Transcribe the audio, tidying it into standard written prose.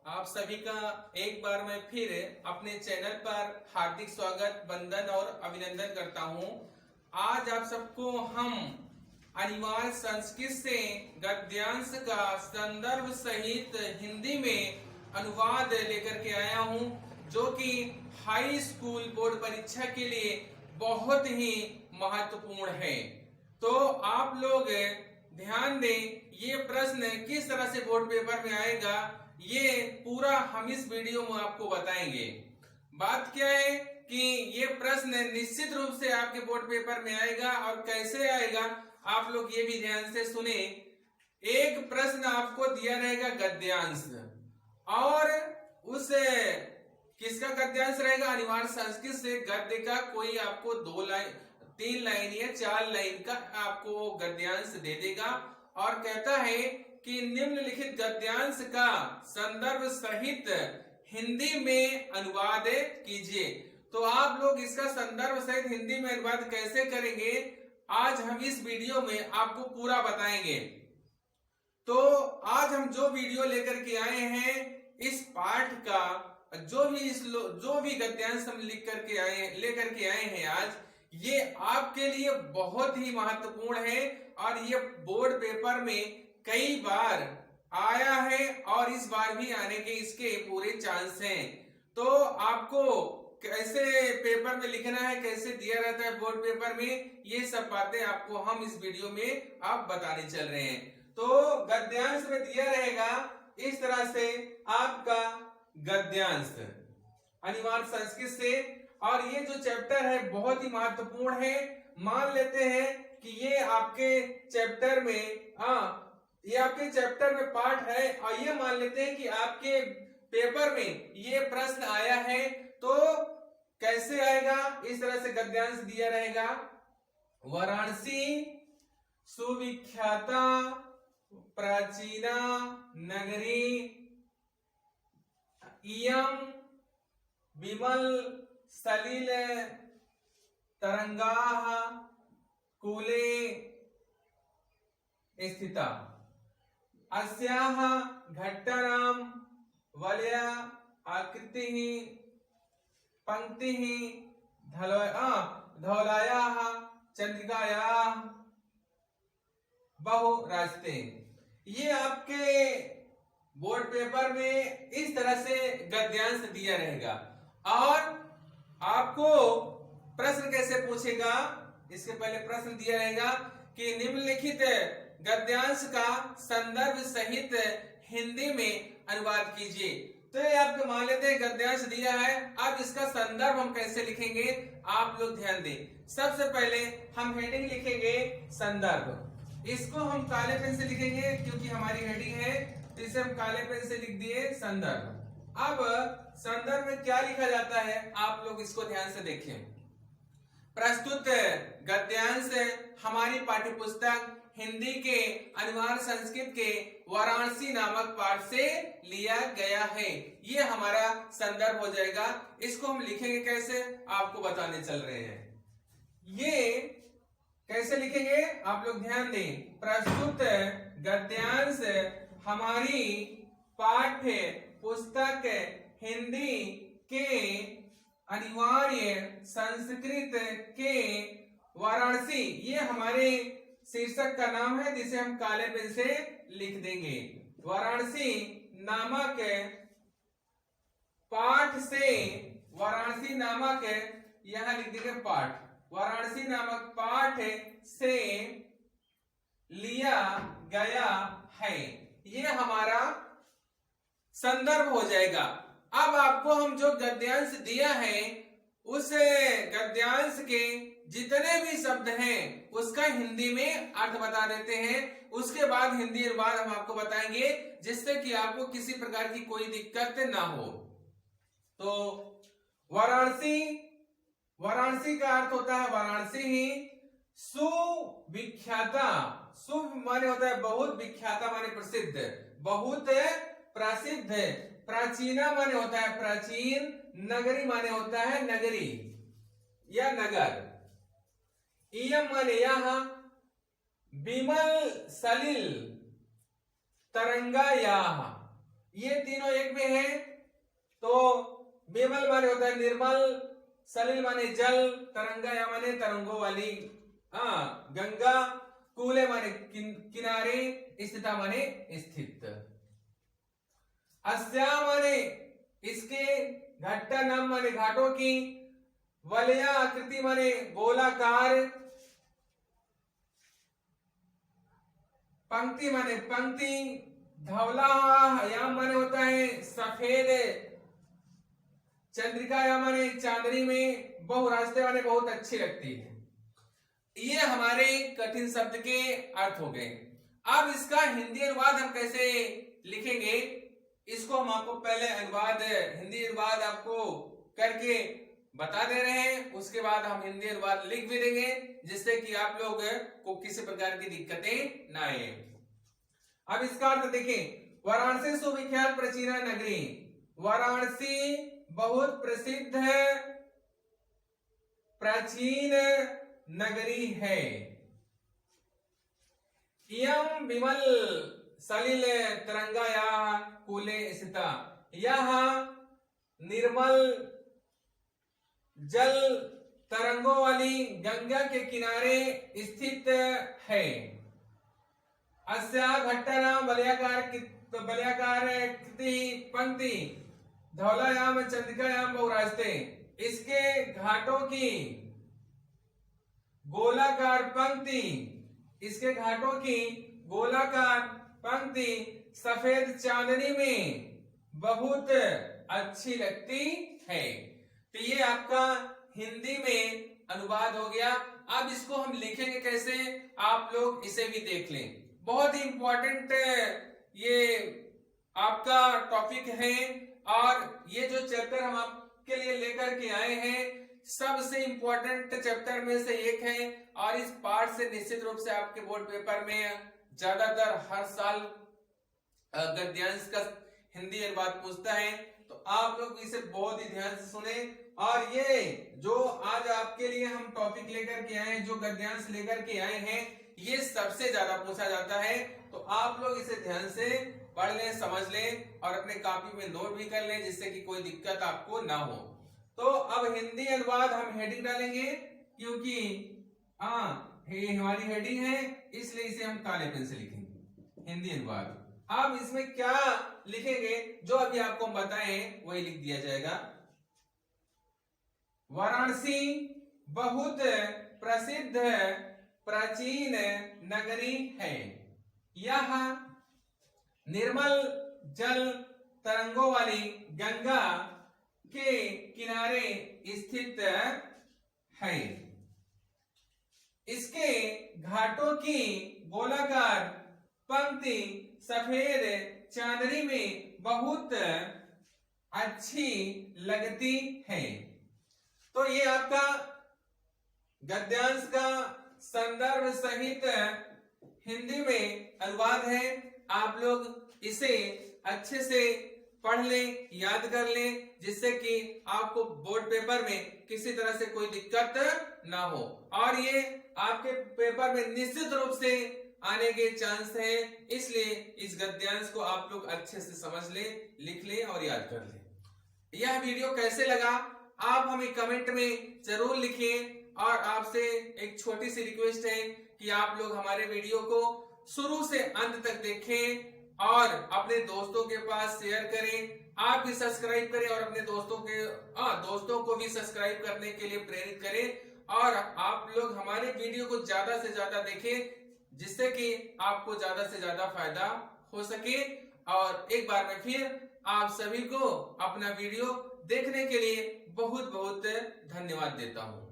आप सभी का एक बार मैं फिर अपने चैनल पर हार्दिक स्वागत, वंदन और अभिनंदन करता हूं। आज आप सबको हम अनिवार्य संस्कृत से गद्यांश का संदर्भ सहित हिंदी में अनुवाद लेकर के आया हूं, जो कि हाई स्कूल बोर्ड परीक्षा के लिए बहुत ही महत्वपूर्ण है। तो आप लोग ध्यान दें, ये प्रश्न किस तरह से बोर्ड पेपर में आएगा ये पूरा हम इस वीडियो में आपको बताएंगे। बात क्या है कि ये प्रश्न निश्चित रूप से आपके बोर्ड पेपर में आएगा और कैसे आएगा आप लोग ये भी ध्यान से सुने। एक प्रश्न आपको दिया रहेगा गद्यांश, और उस किसका गद्यांश रहेगा? अनिवार्य संस्कृत से गद्य का कोई आपको 2 लाइन 3 लाइन या 4 लाइन का आपको गद्यांश दे देगा और कहता है कि निम्नलिखित गद्यांश का संदर्भ सहित हिंदी में अनुवाद कीजिए। तो आप लोग इसका संदर्भ सहित हिंदी में अनुवाद कैसे करेंगे आज हम इस वीडियो में आपको पूरा बताएंगे। तो आज हम जो वीडियो लेकर के आए हैं, इस पाठ का जो भी गद्यांश हम लेकर के आए हैं आज, ये आपके लिए बहुत ही महत्वपूर्ण है और ये बोर्ड पेपर में कई बार आया है और इस बार भी आने के इसके पूरे चांस हैं। तो आपको कैसे पेपर में लिखना है, कैसे दिया रहता है बोर्ड पेपर में, ये सब बातें आपको हम इस वीडियो में आप बताने चल रहे हैं। तो गद्यांश में दिया रहेगा इस तरह से आपका गद्यांश अनिवार्य संस्कृत से, और ये जो चैप्टर है बहुत ही महत्वपूर्ण है। मान लेते हैं कि ये आपके चैप्टर में पाठ है और ये मान लेते हैं कि आपके पेपर में ये प्रश्न आया है। तो कैसे आएगा? इस तरह से गद्यांश दिया रहेगा। वाराणसी सुविख्याता प्राचीना नगरी इयं विमल सलिल तरंगाः कूले स्थिता अस्याः घट्टानां वलय आकृतिः पंक्तिः धवलायाः चंद्रिकायाः बहु रास्ते। ये आपके बोर्ड पेपर में इस तरह से गद्यांश दिया रहेगा और आपको प्रश्न कैसे पूछेगा? इसके पहले प्रश्न दिया रहेगा कि निम्नलिखित गद्यांश का संदर्भ सहित हिंदी में अनुवाद कीजिए। तो ये आपको मान लेते हैं गद्यांश दिया है, अब इसका संदर्भ हम कैसे लिखेंगे आप लोग ध्यान दें। सबसे पहले हम हेडिंग लिखेंगे संदर्भ। इसको हम काले पेन से लिखेंगे क्योंकि हमारी हेडिंग है, तो इसे हम काले पेन से लिख दिए संदर्भ। अब संदर्भ में क्या लिखा जाता है आप लोग इसको ध्यान से देखें। प्रस्तुत गद्यांश हमारी पाठ्यपुस्तक हिंदी के अनिवार्य संस्कृत के वाराणसी नामक पाठ से लिया गया है। ये हमारा संदर्भ हो जाएगा। इसको हम लिखेंगे कैसे आपको बताने चल रहे हैं। ये कैसे लिखेंगे आप लोग ध्यान दें। प्रस्तुत गद्यांश हमारी पाठ्य पुस्तक हिंदी के अनिवार्य संस्कृत के वाराणसी, ये हमारे शीर्षक का नाम है जिसे हम काले पेन से लिख देंगे। वाराणसी नामक पाठ से, वाराणसी नामक यहां लिख देंगे पाठ, वाराणसी नामक पाठ से लिया गया है। ये हमारा संदर्भ हो जाएगा। अब आपको हम जो गद्यांश दिया है उस गद्यांश के जितने भी शब्द हैं उसका हिंदी में अर्थ बता देते हैं। उसके बाद हिंदी अनुवाद हम आपको बताएंगे जिससे कि आपको किसी प्रकार की कोई दिक्कत ना हो। तो वाराणसी, वाराणसी का अर्थ होता है वाराणसी ही। सुविख्याता, सुव माने होता है बहुत, विख्याता माने प्रसिद्ध, बहुत प्रसिद्ध। प्राचीना माने होता है प्राचीन, नगरी माने होता है नगरी या नगर, इयम माने यहाँ, विमल सलिल तरंगायाः, ये तीनों एक में है। तो बिमल माने होता है निर्मल, सलिल माने जल, तरंगा या माने तरंगों वाली, गंगा, कूले माने किनारे, स्थिता माने स्थित, अस्या माने इसके, घट्टा नाम माने घाटों की, वलया आकृति माने गोलाकार, पंक्ति माने पंक्ति, धवला याम माने होता है सफेद, चंद्रिका याम माने चांदनी में, बहुरास्ते माने बहुत अच्छी लगती है। ये हमारे कठिन शब्द के अर्थ हो गए। अब इसका हिंदी अनुवाद हम कैसे लिखेंगे, इसको हम आपको पहले हिंदी अनुवाद आपको करके बता दे रहे हैं, उसके बाद हम हिंदी अनुवाद लिख भी देंगे, जिससे कि आप लोग को किसी प्रकार की दिक्कतें ना आए। अब इसका अर्थ देखें, वाराणसी सुविख्यात प्राचीन नगरी, वाराणसी बहुत प्रसिद्ध प्राचीन नगरी है। इयं विमल सलिल तरंगा या कूले स्थिता, यह निर्मल जल तरंगों वाली गंगा के किनारे स्थित है। अस्या घट्टानाम बलयाकार पंक्ति, धौलायाम चंद्रिकायाम बहुरास्ते, इसके घाटों की गोलाकार पंक्ति, इसके घाटों की गोलाकार पंक्ति सफेद चांदनी में बहुत अच्छी लगती है। तो ये आपका हिंदी में अनुवाद हो गया। अब इसको हम लिखेंगे कैसे, आप लोग इसे भी देख लें। बहुत ही इंपॉर्टेंट ये आपका टॉपिक है, और ये जो चैप्टर हम आपके लिए लेकर के आए हैं सबसे इंपॉर्टेंट चैप्टर में से एक है, और इस पार्ट से निश्चित रूप से आपके बोर्ड पेपर में ज्यादातर हर साल गद्यांश का हिंदी अनुवाद पूछता है। तो आप लोग इसे बहुत ही ध्यान से सुने, और ये जो आज आपके लिए हम टॉपिक लेकर के आए हैं, जो गद्यांश लेकर के आए हैं, ये सबसे ज्यादा पूछा जाता है। तो आप लोग इसे ध्यान से पढ़ लें, समझ लें, और अपने कॉपी में नोट भी कर लें, जिससे कि कोई दिक्कत आपको ना हो। तो अब हिंदी अनुवाद हम हेडिंग डालेंगे, क्योंकि हमारी हेडिंग है, इसलिए इसे हम काले पेन से लिखेंगे हिंदी अनुवाद। अब इसमें क्या लिखेंगे, जो अभी आपको हम बताएं वही लिख दिया जाएगा। वाराणसी बहुत प्रसिद्ध प्राचीन नगरी है, यह निर्मल जल तरंगों वाली गंगा के किनारे स्थित है। इसके घाटों की गोलाकार पंक्ति सफेद चांदनी में बहुत अच्छी लगती है। तो ये आपका गद्यांश का संदर्भ सहित हिंदी में अनुवाद है। आप लोग इसे अच्छे से पढ़ लें, याद कर लें, जिससे कि आपको बोर्ड पेपर में किसी तरह से कोई दिक्कत ना हो, और ये आपके पेपर में निश्चित रूप से आने के चांस है। इसलिए इस गद्यांश को आप लोग अच्छे से समझ लें, लिख लें और याद कर लें। यह वीडियो कैसे लगा आप हमें कमेंट में जरूर लिखिए, और आपसे एक छोटी सी रिक्वेस्ट है कि आप लोग हमारे वीडियो को शुरू से अंत तक देखें और अपने दोस्तों के पास शेयर करें। आप भी सब्सक्राइब करें और अपने दोस्तों को भी सब्सक्राइब करने के लिए प्रेरित करें, और आप लोग हमारे वीडियो को ज्यादा से ज्यादा देखें, जिससे कि आपको ज्यादा से ज्यादा फायदा हो सके। और एक बार मैं फिर आप सभी को अपना वीडियो देखने के लिए बहुत बहुत धन्यवाद देता हूं।